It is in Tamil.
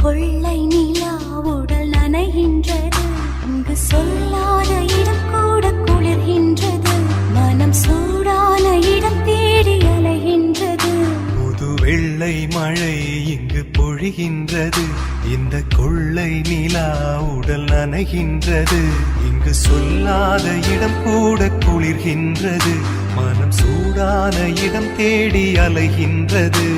கொள்ளை நிலா உடல் நனைகின்றது, இங்கு சொல்லாத இடம் கூட குளிர்கின்றது, மனம் சூடான இடம் தேடி அலைகின்றது. புது வெள்ளை மழை இங்கு பொழிகின்றது, இந்த கொள்ளை நிலா உடல் நனைகின்றது, இங்கு சொல்லாத இடம் கூட குளிர்கின்றது, மனம் சூடான இடம் தேடி அலைகின்றது.